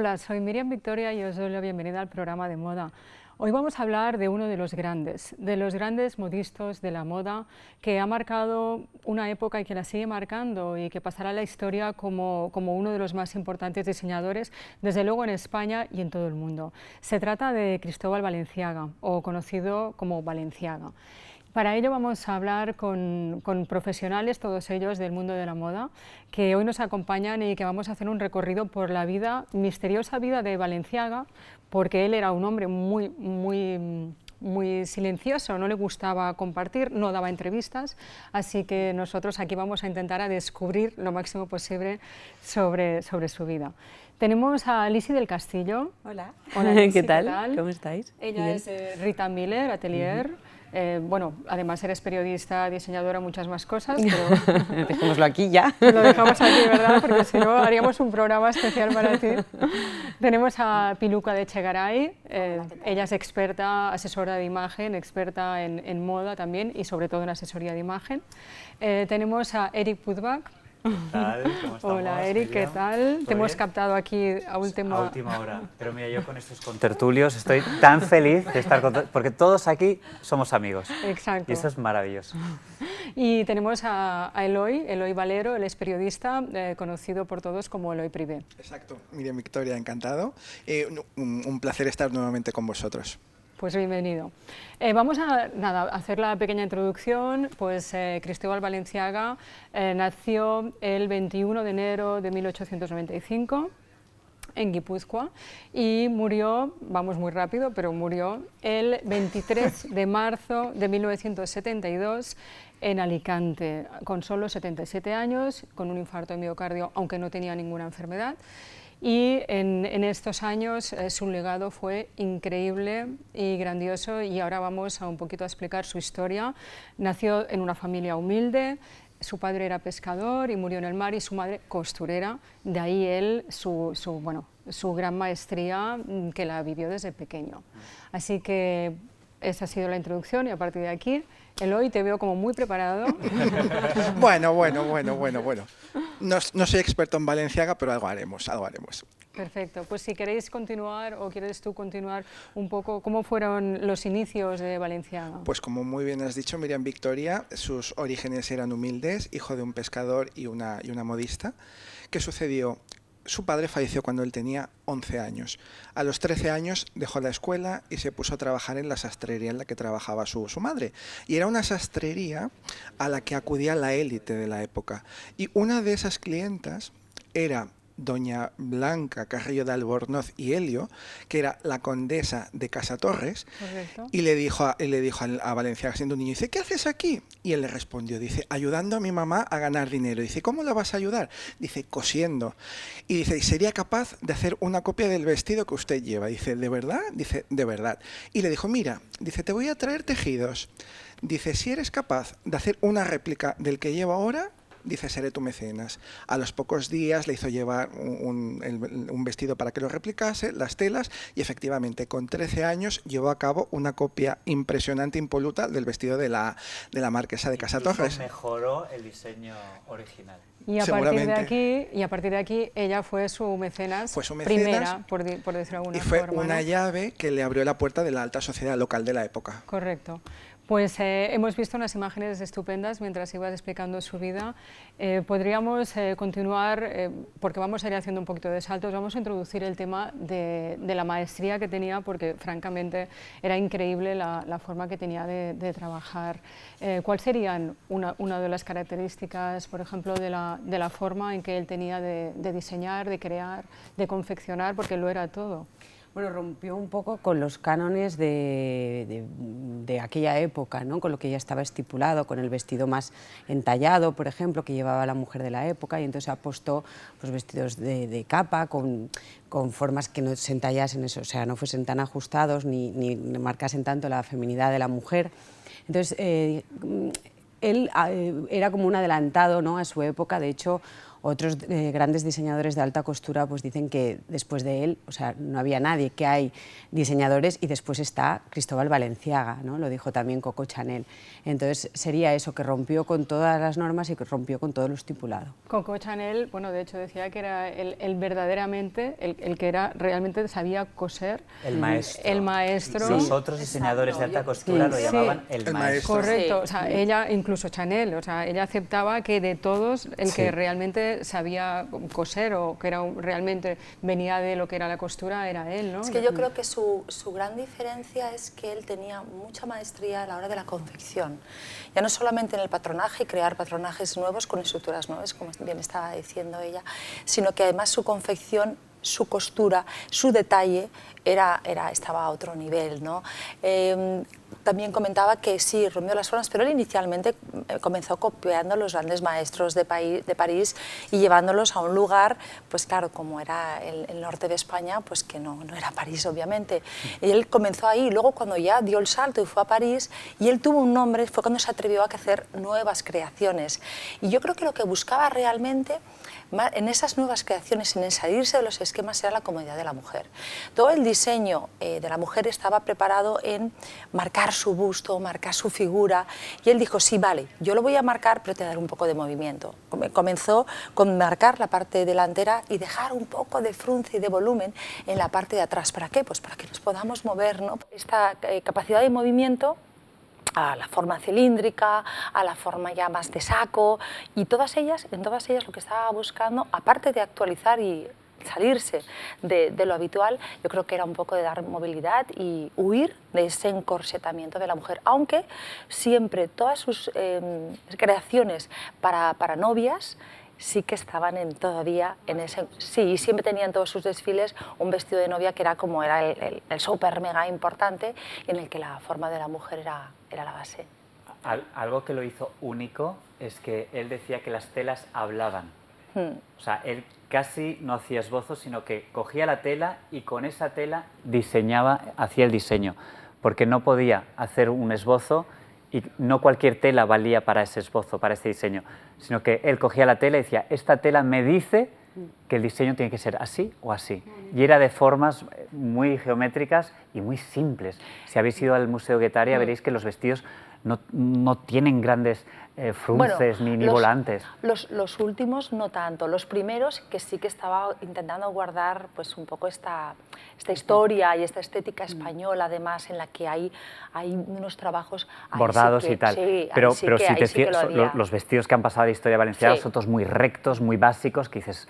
Hola, soy Miriam Victoria y os doy la bienvenida al programa de moda. Hoy vamos a hablar de uno de los grandes modistas de la moda que ha marcado una época y que la sigue marcando y que pasará a la historia como uno de los más importantes diseñadores, desde luego en España y en todo el mundo. Se trata de Cristóbal Balenciaga, o conocido como Balenciaga. Para ello vamos a hablar con profesionales, todos ellos del mundo de la moda, que hoy nos acompañan y que vamos a hacer un recorrido por la misteriosa vida de Balenciaga, porque él era un hombre muy silencioso, no le gustaba compartir, no daba entrevistas, así que nosotros aquí vamos a intentar descubrir lo máximo posible sobre su vida. Tenemos a Lisi del Castillo. Hola. Hola Lisi, ¿Qué tal? ¿Cómo estáis? Ella Bien. es Rita Miller, Atelier. Bueno, además eres periodista, diseñadora, muchas más cosas, pero dejémoslo aquí ya. Lo dejamos aquí, ¿verdad? Porque si no haríamos un programa especial para ti. Tenemos a Piluca de Echegaray, ella es experta, asesora de imagen, experta en moda también y sobre todo en asesoría de imagen. Tenemos a Eric Putbach. ¿Qué tal? ¿Cómo estamos? Hola Eric, ¿qué tal? Te hemos captado aquí a última hora. Pero mira, yo con estos contertulios estoy tan feliz de estar con porque todos aquí somos amigos. Exacto. Y eso es maravilloso. Y tenemos a Eloy Valero, él es periodista, conocido por todos como Eloy Privé. Exacto. Miriam Victoria, encantado. Un placer estar nuevamente con vosotros. Pues bienvenido. Vamos a hacer la pequeña introducción. Pues Cristóbal Balenciaga nació el 21 de enero de 1895 en Guipúzcoa y murió, vamos muy rápido, pero murió el 23 de marzo de 1972 en Alicante, con solo 77 años, con un infarto de miocardio, aunque no tenía ninguna enfermedad. Y en estos años su legado fue increíble y grandioso, y ahora vamos a un poquito a explicar su historia. Nació en una familia humilde, su padre era pescador y murió en el mar, y su madre costurera, de ahí él su gran maestría que la vivió desde pequeño. Así que esa ha sido la introducción, y a partir de aquí, Eloy, te veo como muy preparado. Bueno. No soy experto en Balenciaga, pero algo haremos. Perfecto, pues si queréis continuar o quieres tú continuar un poco, ¿cómo fueron los inicios de Balenciaga? Pues como muy bien has dicho, Miriam Victoria, sus orígenes eran humildes, hijo de un pescador y una modista. ¿Qué sucedió? Su padre falleció cuando él tenía 11 años. A los 13 años dejó la escuela y se puso a trabajar en la sastrería en la que trabajaba su madre. Y era una sastrería a la que acudía la élite de la época. Y una de esas clientas era doña Blanca Carrillo de Albornoz y Helio, que era la condesa de Casa Torres. Correcto. Y le dijo a Balenciaga, siendo un niño, dice, ¿qué haces aquí? Y él le respondió, dice, ayudando a mi mamá a ganar dinero. Dice, ¿cómo la vas a ayudar? Dice, cosiendo. Y dice, ¿sería capaz de hacer una copia del vestido que usted lleva? Dice, ¿de verdad? Dice, de verdad. Y le dijo, mira, dice, te voy a traer tejidos. Dice, si eres capaz de hacer una réplica del que llevo ahora, dice, seré tu mecenas. A los pocos días le hizo llevar un vestido para que lo replicase, las telas, y efectivamente con 13 años llevó a cabo una copia impresionante, impoluta, del vestido de la marquesa de Casa Torres. Mejoró el diseño original. Y a partir de aquí ella fue su mecenas, primera, por decir alguna forma. Y fue una llave que le abrió la puerta de la alta sociedad local de la época. Correcto. Pues hemos visto unas imágenes estupendas mientras ibas explicando su vida. Podríamos continuar, porque vamos a ir haciendo un poquito de saltos, vamos a introducir el tema de la maestría que tenía, porque francamente era increíble la forma que tenía de trabajar. ¿Cuáles serían una de las características, por ejemplo, de la forma en que él tenía de diseñar, de crear, de confeccionar, porque lo era todo? Bueno, rompió un poco con los cánones de aquella época, ¿no? Con lo que ya estaba estipulado, con el vestido más entallado, por ejemplo, que llevaba la mujer de la época, y entonces apostó pues, vestidos de capa, con formas que no se entallasen, eso, o sea, no fuesen tan ajustados ni marcasen tanto la feminidad de la mujer. Entonces, él era como un adelantado, ¿no?, a su época. De hecho, Otros grandes diseñadores de alta costura pues dicen que después de él, o sea, no había nadie, que hay diseñadores y después está Cristóbal Balenciaga, ¿no? Lo dijo también Coco Chanel. Entonces sería eso, que rompió con todas las normas y que rompió con todo lo estipulado. Coco Chanel, bueno, de hecho decía que era el verdaderamente, el que era realmente sabía coser. El maestro. El maestro. Sí. Los otros diseñadores de alta costura lo llamaban el maestro. Correcto, Sí. o sea, ella, incluso Chanel, o sea, ella aceptaba que de todos el que realmente sabía coser o que era realmente venía de lo que era la costura era él, ¿no? Es que yo creo que su gran diferencia es que él tenía mucha maestría a la hora de la confección. Ya no solamente en el patronaje y crear patronajes nuevos con estructuras nuevas, como bien estaba diciendo ella, sino que además su confección, su costura, su detalle estaba a otro nivel, ¿no? También comentaba que sí, rompió las formas, pero él inicialmente comenzó copiando a los grandes maestros de París y llevándolos a un lugar, pues claro, como era el norte de España, pues que no era París, obviamente. Y él comenzó ahí, y luego cuando ya dio el salto y fue a París, y él tuvo un nombre, fue cuando se atrevió a hacer nuevas creaciones. Y yo creo que lo que buscaba realmente en esas nuevas creaciones, en salirse de los esquemas, era la comodidad de la mujer. Todo el diseño de la mujer estaba preparado en marcar su busto, marcar su figura, y él dijo, sí, vale, yo lo voy a marcar, pero te daré un poco de movimiento. Comenzó con marcar la parte delantera y dejar un poco de frunce y de volumen en la parte de atrás. ¿Para qué? Pues para que nos podamos mover, ¿no? Esta capacidad de movimiento a la forma cilíndrica, a la forma ya más de saco, y en todas ellas lo que estaba buscando, aparte de actualizar y salirse de lo habitual, yo creo que era un poco de dar movilidad y huir de ese encorsetamiento de la mujer, aunque siempre todas sus creaciones para novias sí que estaban todavía en ese... Sí, siempre tenían todos sus desfiles un vestido de novia que era como era el súper mega importante, en el que la forma de la mujer era la base. Algo que lo hizo único es que él decía que las telas hablaban. O sea, él casi no hacía esbozos, sino que cogía la tela y con esa tela hacía el diseño, porque no podía hacer un esbozo y no cualquier tela valía para ese esbozo, para este diseño, sino que él cogía la tela y decía, esta tela me dice que el diseño tiene que ser así o así. Y era de formas muy geométricas y muy simples. Si habéis ido al Museo Guetaria veréis que los vestidos no tienen grandes frunces ni volantes. Los últimos no tanto, los primeros que sí que estaba intentando guardar pues un poco esta historia y esta estética española, además en la que hay unos trabajos bordados y tal, sí, pero sí si te sí los vestidos que han pasado de historia valenciana son todos muy rectos, muy básicos, que dices,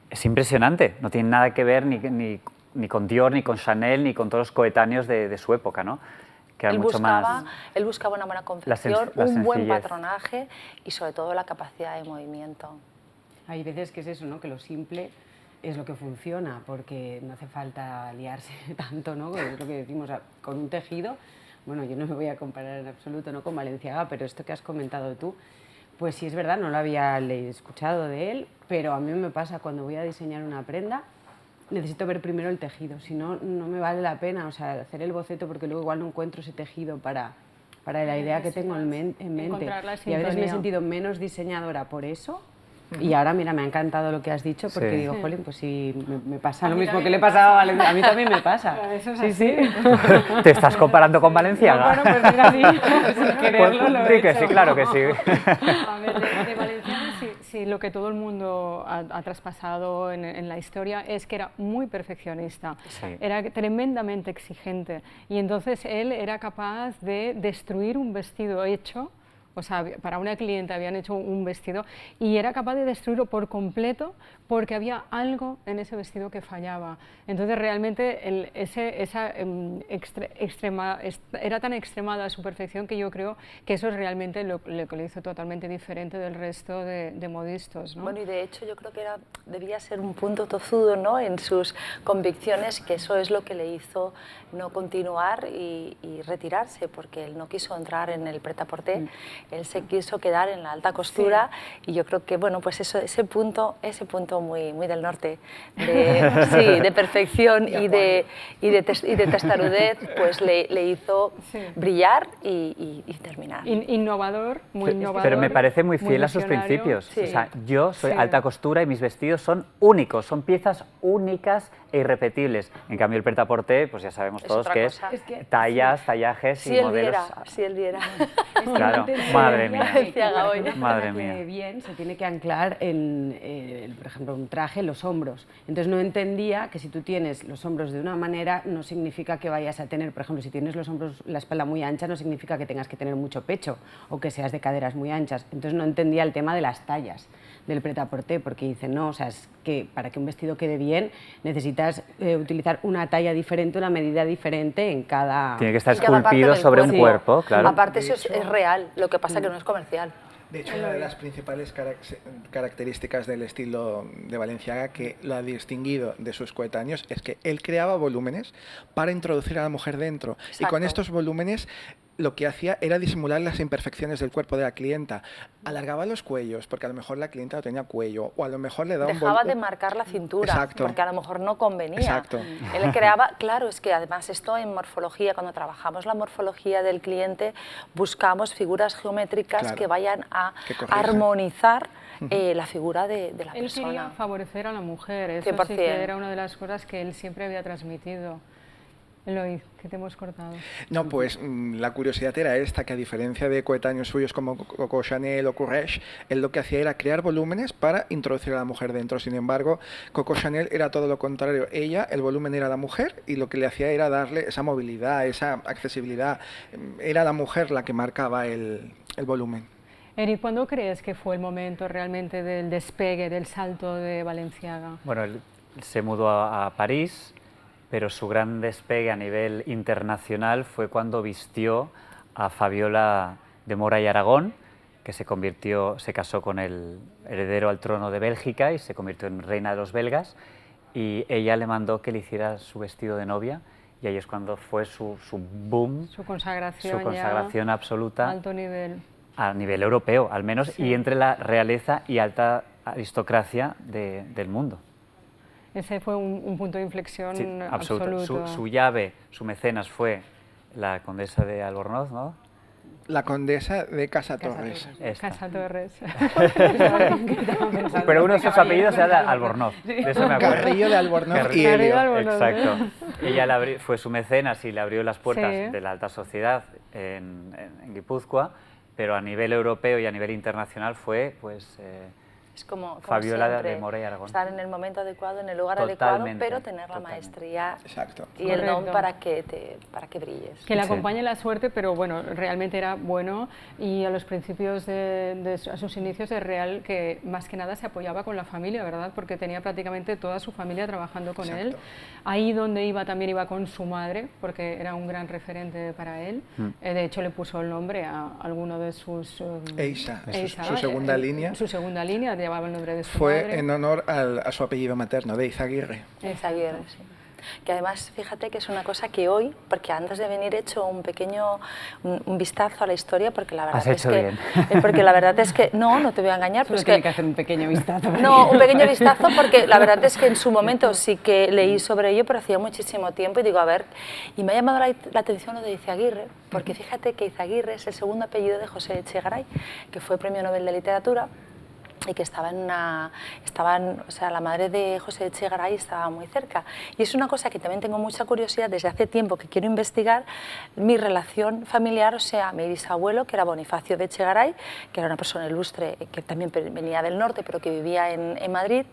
es impresionante, no tienen nada que ver ni con Dior, ni con Chanel, ni con todos los coetáneos de su época, ¿no? Que él buscaba una buena confección, un buen patronaje y sobre todo la capacidad de movimiento. Hay veces que es eso, ¿no? Que lo simple es lo que funciona, porque no hace falta liarse tanto, ¿no? Es lo que decimos, con un tejido. Bueno, yo no me voy a comparar en absoluto, ¿no?, con Balenciaga, pero esto que has comentado tú, pues sí es verdad, no lo había escuchado de él, pero a mí me pasa cuando voy a diseñar una prenda, necesito ver primero el tejido, si no, no me vale la pena, o sea, hacer el boceto, porque luego igual no encuentro ese tejido para la idea que tengo en mente. Y a veces me he sentido menos diseñadora por eso. Y ahora, mira, me ha encantado lo que has dicho, porque digo, jolín, pues sí, me pasa lo mismo que le pasaba a Valenciaga. A mí también me pasa. Sí. ¿Te estás comparando con Valenciaga? No, bueno, pues mira, sí, sin quererlo lo he hecho. Sí, claro que sí. A ver, de Valenciaga sí, lo que todo el mundo ha traspasado en la historia es que era muy perfeccionista, era tremendamente exigente, y entonces él era capaz de destruir un vestido hecho. O sea, para una cliente habían hecho un vestido y era capaz de destruirlo por completo porque había algo en ese vestido que fallaba. Entonces realmente era tan extremada su perfección que yo creo que eso es realmente lo que lo hizo totalmente diferente del resto de modistas, ¿no? Bueno, y de hecho yo creo que debía ser un punto tozudo, ¿no?, en sus convicciones, que eso es lo que le hizo no continuar y retirarse, porque él no quiso entrar en el prêt-à-porter. él se quiso quedar en la alta costura y yo creo que, bueno, pues eso, ese punto muy, muy del norte, de perfección y de testarudez, pues le hizo brillar y terminar. Innovador, muy innovador. Pero me parece muy fiel a sus principios. Sí. O sea, yo soy alta costura y mis vestidos son únicos, son piezas únicas e irrepetibles. En cambio, el pret-à-porter, pues ya sabemos todos que es tallas, tallajes y modelos. Si él viera. Claro, madre mía. Madre mía. Bien, se tiene que anclar en, por ejemplo, un traje, los hombros. Entonces no entendía que si tú tienes los hombros de una manera, no significa que vayas a tener, por ejemplo, si tienes los hombros, la espalda muy ancha, no significa que tengas que tener mucho pecho o que seas de caderas muy anchas. Entonces no entendía el tema de las tallas del pret-à-porter, porque dice, no, o sea, es que para que un vestido quede bien necesitas utilizar una talla diferente, una medida diferente en cada... Tiene que estar esculpido sobre un cuerpo, claro. Aparte eso es real, lo que pasa que no es comercial. De hecho, una de las principales características del estilo de Balenciaga que lo ha distinguido de sus coetáneos es que él creaba volúmenes para introducir a la mujer dentro. Exacto. Y con estos volúmenes lo que hacía era disimular las imperfecciones del cuerpo de la clienta. Alargaba los cuellos, porque a lo mejor la clienta no tenía cuello, o a lo mejor le daba Dejaba de marcar la cintura, exacto, porque a lo mejor no convenía. Exacto. Él creaba, claro, es que además esto en morfología, cuando trabajamos la morfología del cliente, buscamos figuras geométricas que vayan a armonizar la figura de la persona. Él quería favorecer a la mujer, eso 100%. sí que era una de las cosas que él siempre había transmitido. Eloy, que te hemos cortado. No, pues la curiosidad era esta, que a diferencia de coetáneos suyos como Coco Chanel o Courrèges, él lo que hacía era crear volúmenes para introducir a la mujer dentro. Sin embargo, Coco Chanel era todo lo contrario. Ella, el volumen era la mujer y lo que le hacía era darle esa movilidad, esa accesibilidad. Era la mujer la que marcaba el volumen. Eri, ¿cuándo crees que fue el momento realmente del despegue, del salto de Balenciaga? Bueno, él se mudó a París, pero su gran despegue a nivel internacional fue cuando vistió a Fabiola de Mora y Aragón, que se casó con el heredero al trono de Bélgica y se convirtió en reina de los belgas, y ella le mandó que le hiciera su vestido de novia, y ahí es cuando fue su boom, su consagración absoluta, alto nivel. A nivel europeo, al menos, y entre la realeza y alta aristocracia del mundo. Ese fue un punto de inflexión absoluto. Su llave, su mecenas fue la condesa de Albornoz, ¿no? La condesa de Casa Torres. Casa Torres. Pero uno de sus apellidos era Albornoz. De eso me acuerdo. Carrillo de Albornoz y Helio. Exacto. Ella fue su mecenas y le abrió las puertas de la alta sociedad en Guipúzcoa, pero a nivel europeo y a nivel internacional fue, pues... Es como Fabiola siempre, de Mora y Aragón. Estar en el momento adecuado, en el lugar adecuado, pero tener la maestría y el don para que brilles. Que le acompañe la suerte, pero bueno, realmente era bueno, y a los principios a sus inicios es real que más que nada se apoyaba con la familia, ¿verdad? Porque tenía prácticamente toda su familia trabajando con él. Ahí donde iba también iba con su madre, porque era un gran referente para él. De hecho le puso el nombre a alguno de sus... Eisa, su segunda línea. Su segunda línea, llevaba el nombre de su Fue madre. En honor a su apellido materno, de Izaguirre. Izaguirre, sí. Que además, fíjate que es una cosa que hoy, porque antes de venir he hecho un pequeño vistazo a la historia, porque la verdad porque la verdad es que no te voy a engañar, pero tiene que hacer un pequeño vistazo. No, un pequeño vistazo, porque la verdad es que en su momento sí que leí sobre ello, pero hacía muchísimo tiempo, y digo, a ver, y me ha llamado la atención lo de Izaguirre, porque fíjate que Izaguirre es el segundo apellido de José Echegaray, que fue Premio Nobel de Literatura, y que la madre de José Echegaray estaba muy cerca. Y es una cosa que también tengo mucha curiosidad desde hace tiempo, que quiero investigar, mi relación familiar, o sea, mi bisabuelo, que era Bonifacio de Echegaray, que era una persona ilustre, que también venía del norte, pero que vivía en Madrid,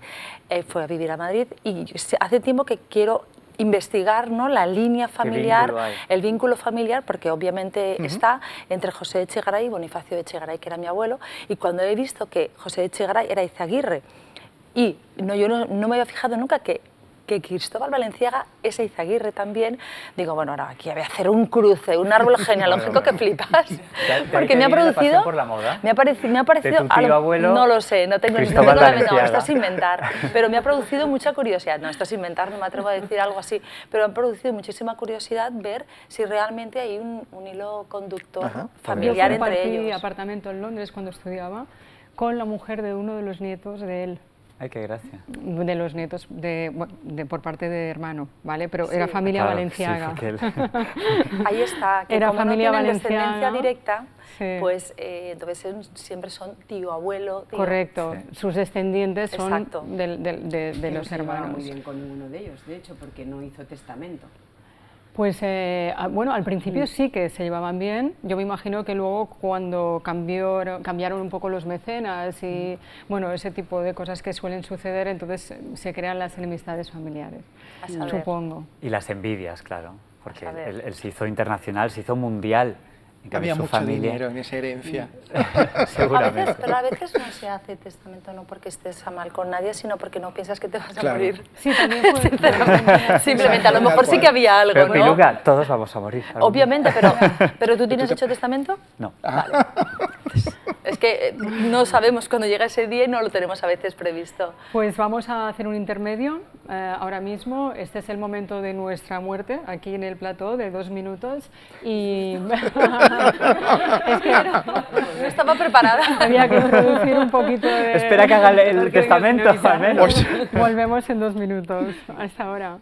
fue a vivir a Madrid, y hace tiempo que quiero investigar, ¿no?, la línea familiar, el vínculo familiar, porque obviamente está entre José Echegaray y Bonifacio de Echegaray, que era mi abuelo, y cuando he visto que José Echegaray era Izaguirre, y yo no me había fijado nunca que que Cristóbal Valenciaga es Eizaguirre también. Digo, bueno, ahora aquí voy a hacer un cruce, un árbol genealógico que flipas. Porque me ha producido... por la moda? Me ha parecido... ¿De tu tío abuelo? No lo sé, no tengo Cristóbal la menor, Valenciaga. esto es inventar. Pero me ha producido mucha curiosidad. No, esto es inventar, no me atrevo a decir algo así. Pero me ha producido muchísima curiosidad ver si realmente hay un hilo conductor familiar Yo entre compartí ellos. apartamento en Londres cuando estudiaba con la mujer de uno de los nietos de él. Ay, qué gracia. De los nietos por parte de hermano, ¿vale? Pero era familia Valenciaga. Sí, Ahí está, que Era como familia no tienen Valenciaga. descendencia directa, Sí. pues entonces siempre son tío, abuelo, tío. Correcto, sus descendientes son Exacto. de Que no los se llevaba hermanos. muy bien con ninguno de ellos, de hecho, porque no hizo testamento. Pues bueno, al principio sí que se llevaban bien. Yo me imagino que luego cuando cambiaron un poco los mecenas y bueno, ese tipo de cosas que suelen suceder, entonces se crean las enemistades familiares, A saber. supongo. Y las envidias, claro, porque A saber. él se hizo internacional, se hizo mundial. En cambio, Había su mucho familia, dinero en esa herencia. seguramente. Pero a veces no se hace testamento no porque estés a mal con nadie, sino porque no piensas que te vas a Claro. morir. Sí, también fue... Sinceramente, simplemente, a lo mejor sí que había algo, Pero ¿no? Piluca, todos vamos a morir. algún día. Obviamente, pero ¿tú tienes hecho testamento? No. Es que no sabemos cuándo llega ese día y no lo tenemos a veces previsto. Pues vamos a hacer un intermedio ahora mismo. Este es el momento de nuestra muerte, aquí en el plató, de 2 minutos. Y es que No estaba preparada. había que introducir un poquito de... Espera que haga el testamento, al menos. Volvemos en 2 minutos. Hasta ahora.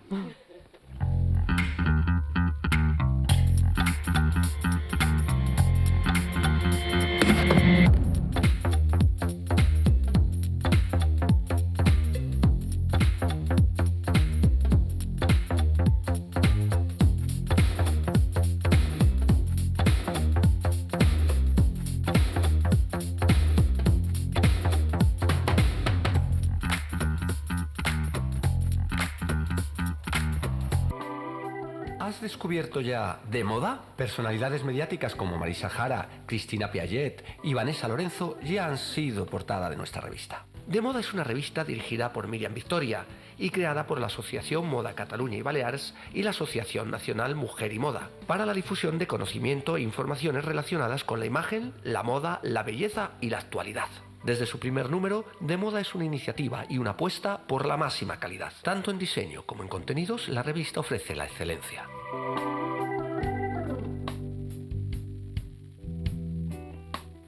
¿Has descubierto ya de moda? Personalidades mediáticas como Marisa Jara, Cristina Piaget y Vanessa Lorenzo ya han sido portada de nuestra revista. De Moda es una revista dirigida por Míriam Victoria y creada por la Asociación Moda Cataluña y Balears y la Asociación Nacional Mujer y Moda, para la difusión de conocimiento e informaciones relacionadas con la imagen, la moda, la belleza y la actualidad. Desde su primer número, De Moda es una iniciativa y una apuesta por la máxima calidad. Tanto en diseño como en contenidos, la revista ofrece la excelencia.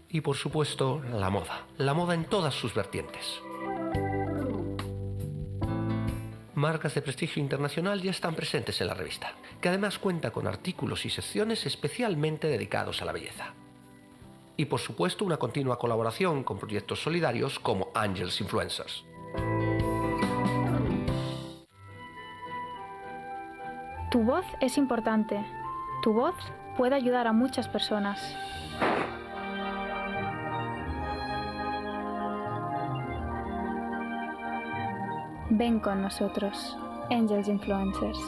Y por supuesto, la moda en todas sus vertientes. Marcas de prestigio internacional ya están presentes en la revista, que además cuenta con artículos y secciones especialmente dedicados a la belleza. Y por supuesto una continua colaboración con proyectos solidarios como Angels Influencers. Tu voz es importante. Tu voz puede ayudar a muchas personas. Ven con nosotros, Angels Influencers.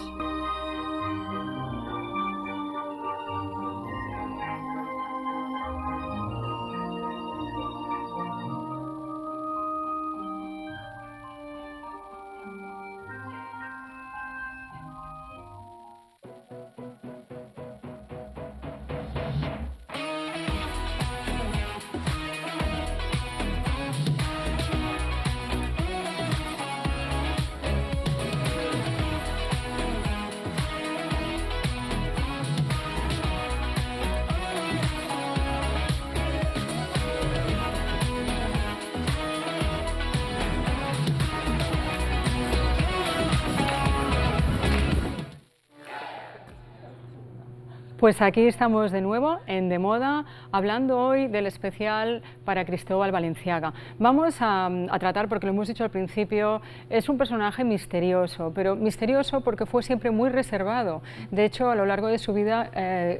Pues aquí estamos de nuevo en De Moda, hablando hoy del especial para Cristóbal Valenciaga. Vamos a tratar, porque lo hemos dicho al principio, es un personaje misterioso, pero misterioso porque fue siempre muy reservado. De hecho, a lo largo de su vida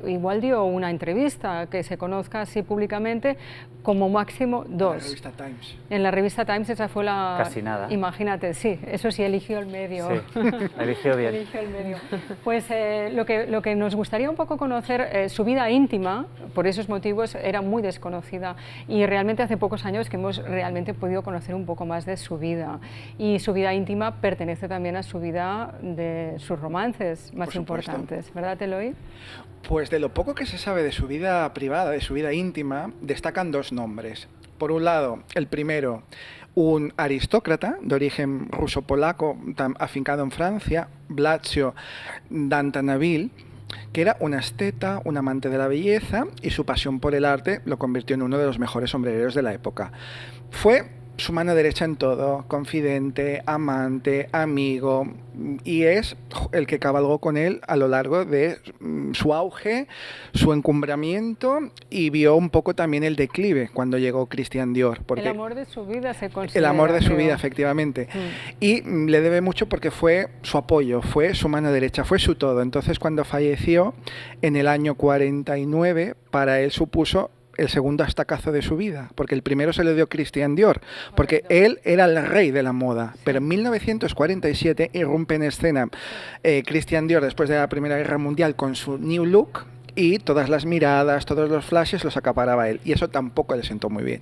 igual dio una entrevista que se conozca así públicamente, como máximo 2. En la revista Times. En la revista Times esa fue la... Casi nada. Imagínate, sí, eso sí, eligió el medio. Sí, eligió bien. Eligió el medio. Pues lo que nos gustaría un poco conocer su vida íntima, por esos motivos era muy desconocida, y realmente hace pocos años que hemos realmente podido conocer un poco más de su vida, y su vida íntima pertenece también a su vida de sus romances más importantes, ¿verdad, Eloy? Pues de lo poco que se sabe de su vida privada, de su vida íntima, destacan dos nombres. Por un lado, el primero, un aristócrata de origen ruso-polaco afincado en Francia, Blasio Dantanaville, que era un esteta, un amante de la belleza, y su pasión por el arte lo convirtió en uno de los mejores sombrereros de la época. Fue su mano derecha en todo, confidente, amante, amigo, y es el que cabalgó con él a lo largo de su auge, su encumbramiento, y vio un poco también el declive cuando llegó Christian Dior. Porque el amor de su vida se considera. El amor de su vida, efectivamente. Y le debe mucho porque fue su apoyo, fue su mano derecha, fue su todo. Entonces, cuando falleció en el año 49, para él supuso el segundo estacazo de su vida, porque el primero se le dio Christian Dior, porque él era el rey de la moda, pero en 1947 irrumpe en escena Christian Dior después de la Primera Guerra Mundial con su New Look, y todas las miradas, todos los flashes los acaparaba él, y eso tampoco le sentó muy bien.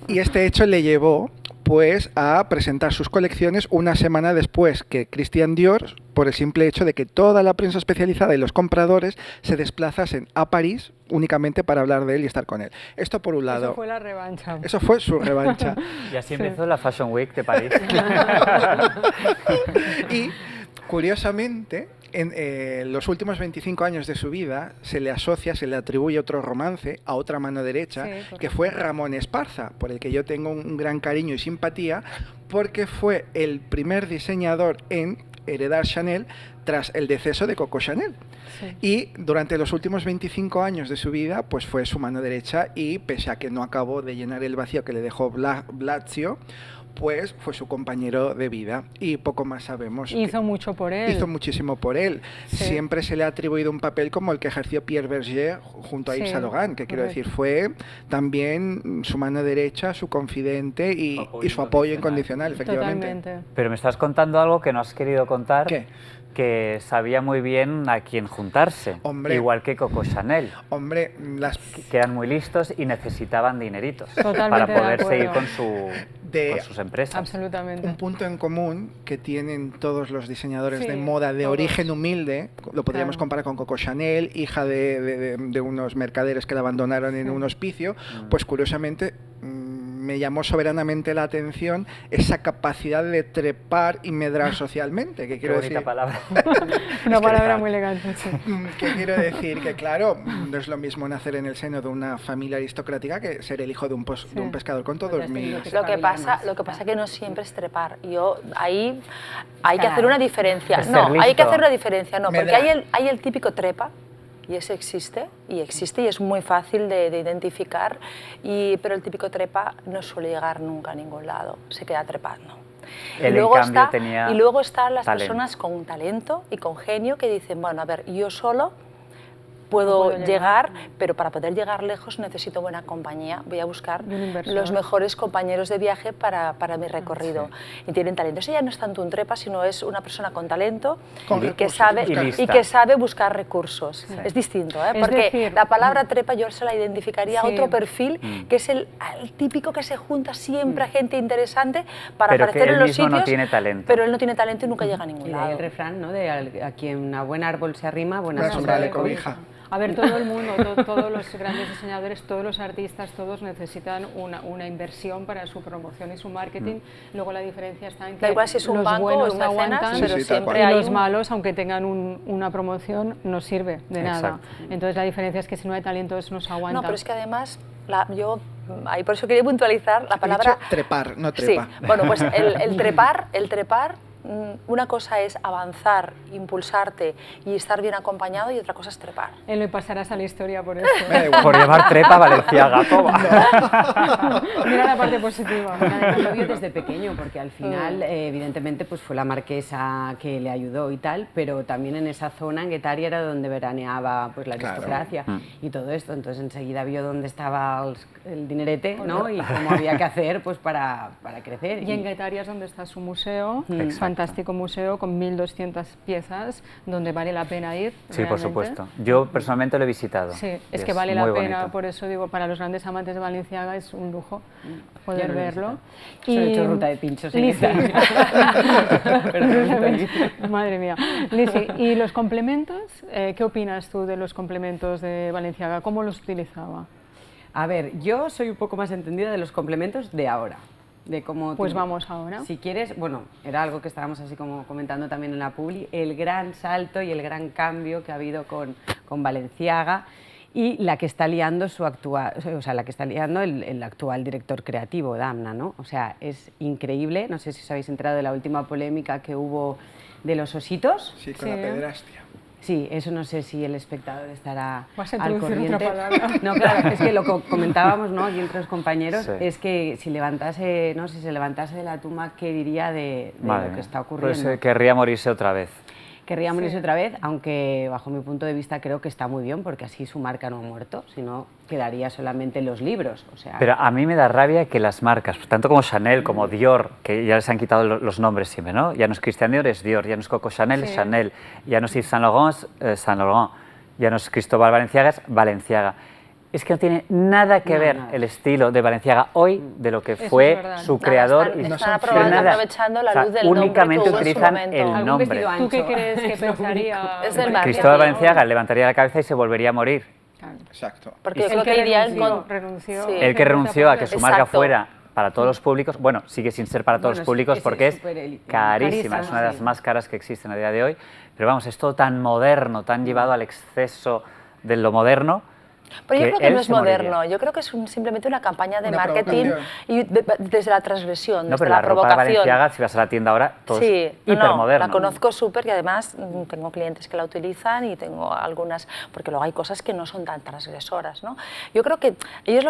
Y este hecho le llevó pues a presentar sus colecciones una semana después que Christian Dior, por el simple hecho de que toda la prensa especializada y los compradores se desplazasen a París únicamente para hablar de él y estar con él. Esto por un lado. Eso fue la revancha. Eso fue su revancha. Y así empezó la Fashion Week de París. Y, curiosamente, en los últimos 25 años de su vida se le asocia, se le atribuye otro romance a otra mano derecha, que fue Ramón Esparza, por el que yo tengo un gran cariño y simpatía, porque fue el primer diseñador en heredar Chanel tras el deceso de Coco Chanel. Sí. Y durante los últimos 25 años de su vida, pues fue su mano derecha, y pese a que no acabó de llenar el vacío que le dejó Blasio, pues fue su compañero de vida, y poco más sabemos. Hizo mucho por él. Hizo muchísimo por él. Sí. Siempre se le ha atribuido un papel como el que ejerció Pierre Berger junto a Yves Saint Laurent, que quiero decir, fue también su mano derecha, su confidente y su apoyo incondicional, efectivamente. Totalmente. Pero me estás contando algo que no has querido contar. ¿Qué? Que sabía muy bien a quién juntarse, hombre, igual que Coco Chanel. Hombre, que eran muy listos y necesitaban dineritos Totalmente para poder seguir con sus empresas. Absolutamente. Un punto en común que tienen todos los diseñadores de moda de origen humilde, lo podríamos comparar con Coco Chanel, hija de unos mercaderes que la abandonaron en un hospicio, pues curiosamente me llamó soberanamente la atención esa capacidad de trepar y medrar socialmente. ¿Qué quiero decir? Palabra. Una palabra muy elegante. Sí. ¿Qué quiero decir? Que claro, no es lo mismo nacer en el seno de una familia aristocrática que ser el hijo de un pescador con todos mis... Lo que pasa es que no siempre es trepar. Ahí hay que hacer una diferencia. No, hay que hacer una diferencia. No, porque hay el típico trepa. Y ese existe y es muy fácil de identificar, pero el típico trepa no suele llegar nunca a ningún lado, se queda trepando. Y luego están las personas con talento y con genio que dicen, bueno, a ver, yo solo puedo llegar, pero para poder llegar lejos necesito buena compañía. Voy a buscar los mejores compañeros de viaje para mi recorrido. Y tienen talento. Eso ya no es tanto un trepa, sino es una persona con talento y que sabe buscar recursos. Sí. Es distinto, ¿eh? Porque la palabra trepa yo se la identificaría a otro perfil, que es el típico que se junta siempre a gente interesante para aparecer en los sitios. No tiene talento. Pero él no tiene talento y nunca llega a ningún lado. El refrán, ¿no? De a quien a buen árbol se arrima, buena sombra le cobija. A ver, todo el mundo, todos los grandes diseñadores, todos los artistas, todos necesitan una inversión para su promoción y su marketing. Luego la diferencia está en que igual si es un los banco buenos o no aguantan, pero siempre hay los malos, aunque tengan una promoción, no sirve de nada. Entonces la diferencia es que si no hay talento, eso no se aguanta. No, pero es que además, ahí por eso quería puntualizar la palabra... trepar, no trepa. Sí, bueno, pues el trepar, una cosa es avanzar, impulsarte y estar bien acompañado, y otra cosa es trepar. Él le pasarás a la historia por esto. Por llevar trepa Valenciaga, toma. Mira la parte positiva. Lo vio desde pequeño, porque al final, evidentemente, pues fue la marquesa que le ayudó y tal, pero también en esa zona, en Guetaria, era donde veraneaba pues, la aristocracia y todo esto. Entonces enseguida vio dónde estaba el dinerete, ¿no? Y cómo había que hacer pues, para crecer. Y en Guetaria es donde está su museo, fantástico museo con 1.200 piezas donde vale la pena ir. Sí, por realmente. supuesto. Yo personalmente lo he visitado. Sí, y es que vale la muy pena, bonito. por eso digo, para los grandes amantes de Balenciaga es un lujo poder Yo no lo he verlo. Solo he hecho ruta de pinchos en Lizzy. esa. Madre mía. Lizzy, ¿y los complementos? ¿Qué opinas tú de los complementos de Balenciaga? ¿Cómo los utilizaba? A ver, yo soy un poco más entendida de los complementos de ahora. De cómo Pues vamos ahora. Si quieres, bueno, era algo que estábamos así como comentando también en la publi, el gran salto y el gran cambio que ha habido con Balenciaga y la que está liando su actual, o sea, la que está liando el actual director creativo, Damna, ¿no? O sea, es increíble, no sé si os habéis enterado de la última polémica que hubo de los ositos. Sí, con la Sí. pederastia. Sí, eso no sé si el espectador estará Vas a al introducir otra corriente. palabra. No, claro, es que lo que comentábamos, ¿no?, aquí entre los compañeros, Sí. es que si levantase, ¿no?, si se levantase de la tumba, ¿qué diría de Madre lo que mía. está Pues ocurriendo? querría morirse otra vez. Querría morirse otra vez, aunque bajo mi punto de vista creo que está muy bien, porque así su marca no ha muerto, sino quedaría solamente en los libros. O sea, Pero a mí me da rabia que las marcas, tanto como Chanel, como Dior, que ya les han quitado los nombres siempre, ¿no? Ya no es Christian Dior, es Dior, ya no es Coco Chanel, es Sí. Chanel, ya no es Yves Saint Laurent, es Saint Laurent, ya no es Cristóbal Balenciaga, es Balenciaga. Es que no tiene nada que No, ver nada. el estilo de Balenciaga hoy de lo que Eso fue es verdad. su Nada, creador. están- y están no aprobando- nada. aprovechando la O sea, luz del nombre que únicamente hubo en su utilizan momento. el Algún nombre. vestido ¿Tú qué ancho. crees que Es lo pensaría? Es del marketing. Cristóbal Balenciaga levantaría la cabeza y se volvería a morir. Claro. Exacto. Porque yo El creo que que iría en renunció. Sí. El que renunció a que su marca Exacto. fuera para todos los públicos, bueno, sigue sin ser para todos Bueno, los públicos es porque es súper carísima, es una de las sí. más caras que existen a día de hoy, pero vamos, es todo tan moderno, tan llevado al exceso de lo moderno. Pero yo creo que él no es se moriría. moderno, yo creo que es simplemente una campaña de Una marketing provocación. y desde la transgresión, No, desde pero la la ropa de provocación. Balenciaga, si vas a la tienda ahora, todo Sí, es no, hipermoderno. la conozco súper y además tengo clientes que la utilizan y tengo algunas, porque luego hay cosas que no son tan transgresoras, ¿no? Yo creo que ellos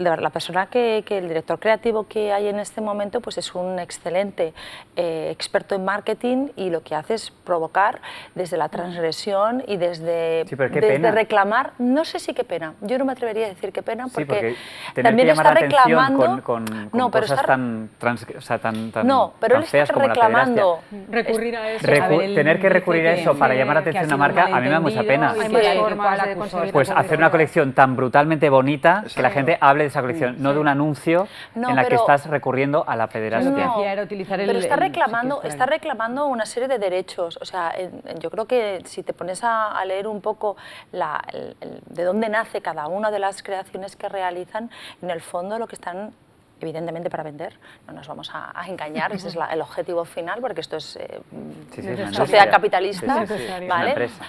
la persona el director creativo que hay en este momento, pues es un excelente experto en marketing y lo que hace es provocar desde la transgresión y desde, Sí, pero qué desde pena. reclamar, no sé si qué pena, yo no me atrevería a decir qué pena, Sí, porque, porque tener también que llamar está la atención reclamando, con no, pero cosas está, tan no, pero tan él feas está como la reclamando. Recurrir a eso. A ver, él tener que dice recurrir a que eso para sí, llamar la que ha atención a una sido marca, a mí me da mucha pena. malentendido y Hay que más el formas cual de acusó conseguir Pues la hacer una colección tan brutalmente bonita que la gente hable de esa colección, no de un anuncio No, en la que pero- estás recurriendo a la pederastia. Lo que hacía era utilizar pero está sí que reclamando, es está reclamando una serie de derechos. O sea, yo creo que si te pones a leer un poco de dónde nace cada una de las creaciones que realizan, en el fondo lo que están, evidentemente para vender, no nos vamos a engañar, ese es el objetivo final, porque esto es Sí, sí, es una sociedad industria. capitalista, Sí, sí, sí, es una ¿vale? empresa.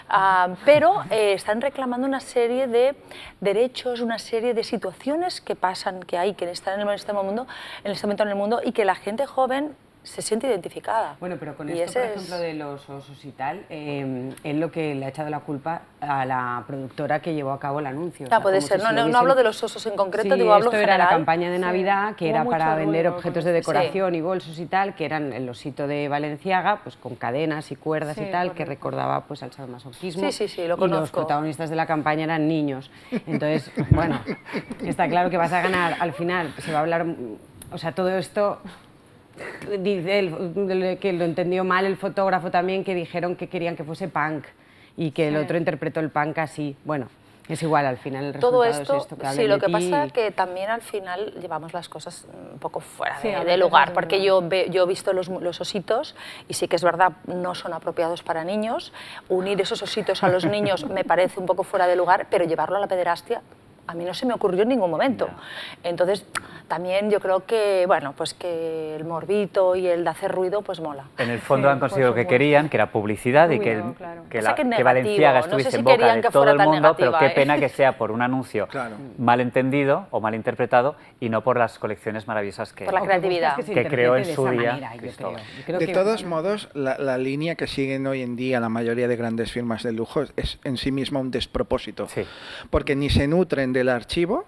Pero están reclamando una serie de derechos, una serie de situaciones que pasan, que hay, que están en este momento en el mundo y que la gente joven se siente identificada. Bueno, pero con Y esto, por ese ejemplo, es- de los osos y tal, él lo que le ha echado la culpa a la productora que llevó a cabo el anuncio. O sea, puede como ser, si se lo no hubiesen- hablo de los osos en concreto, Sí, digo, hablo esto en era la general. campaña de Navidad, que Hubo era mucho para vender ruido objetos con de esto. decoración y bolsos y tal, que eran el osito de Valenciaga, pues con cadenas y cuerdas Sí, y tal, que correcto. recordaba pues al sadomasoquismo. Sí, sí, sí, lo Y los conozco. protagonistas de la campaña eran niños. Entonces, bueno, está claro que vas a ganar al final, se va a hablar, o sea, todo esto. Dice él que lo entendió mal el fotógrafo también, que dijeron que querían que fuese punk y que el Sí. otro interpretó el punk así. Bueno, es igual, al final el Todo resultado esto, es esto, que sí, hablen lo de que ti pasa y- que también al final llevamos las cosas un poco fuera Sí, a de veces lugar, es porque verdad. yo he visto los ositos y sí que es verdad, no son apropiados para niños. Unir esos ositos a los niños me parece un poco fuera de lugar, pero llevarlo a la pederastia a mí no se me ocurrió en ningún momento. Entonces, también yo creo que, bueno, pues que el morbito y el de hacer ruido, pues mola. En el fondo Sí, han conseguido lo por que supuesto. querían, que era publicidad y que, Ruido, claro. que, O sea, la- que que negativo, Balenciaga no sé estuviese si en boca querían de que todo fuera el tan mundo, pero negativa, qué ¿eh? pena que sea por un anuncio Claro. mal entendido o mal interpretado y no por las colecciones maravillosas que... Por la O que buscas creatividad. que se Que creó en interprete de su esa día manera, yo Cristóbal. creo. Yo creo De que- todos modos, la línea que siguen hoy en día la mayoría de grandes firmas de lujo es en sí misma un despropósito. Sí. Porque ni se nutren viven del archivo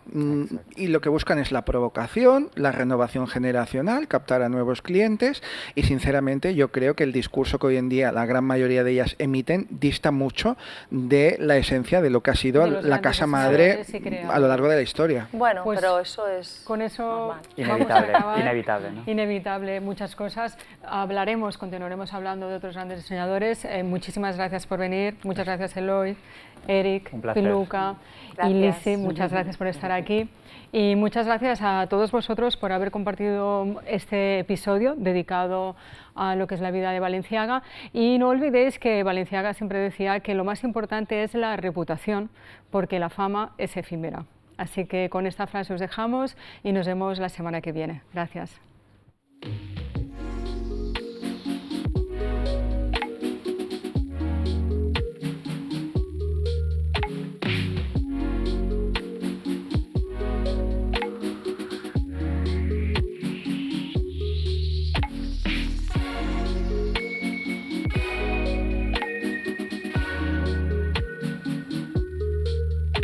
y lo que buscan es la provocación, la renovación generacional, captar a nuevos clientes y sinceramente yo creo que el discurso que hoy en día la gran mayoría de ellas emiten dista mucho de la esencia de lo que ha sido la casa madre a lo largo de la historia. Bueno, Pues, pero eso es con eso Inevitable, vamos a acabar. inevitable, ¿no? Inevitable, muchas cosas. Continuaremos hablando de otros grandes diseñadores. Muchísimas gracias por venir, muchas gracias Eloy, Eric, Un placer. Piluca y Gracias. Lizzy, muchas gracias por estar aquí. Y muchas gracias a todos vosotros por haber compartido este episodio dedicado a lo que es la vida de Balenciaga. Y no olvidéis que Balenciaga siempre decía que lo más importante es la reputación, porque la fama es efímera. Así que con esta frase os dejamos y nos vemos la semana que viene. Gracias.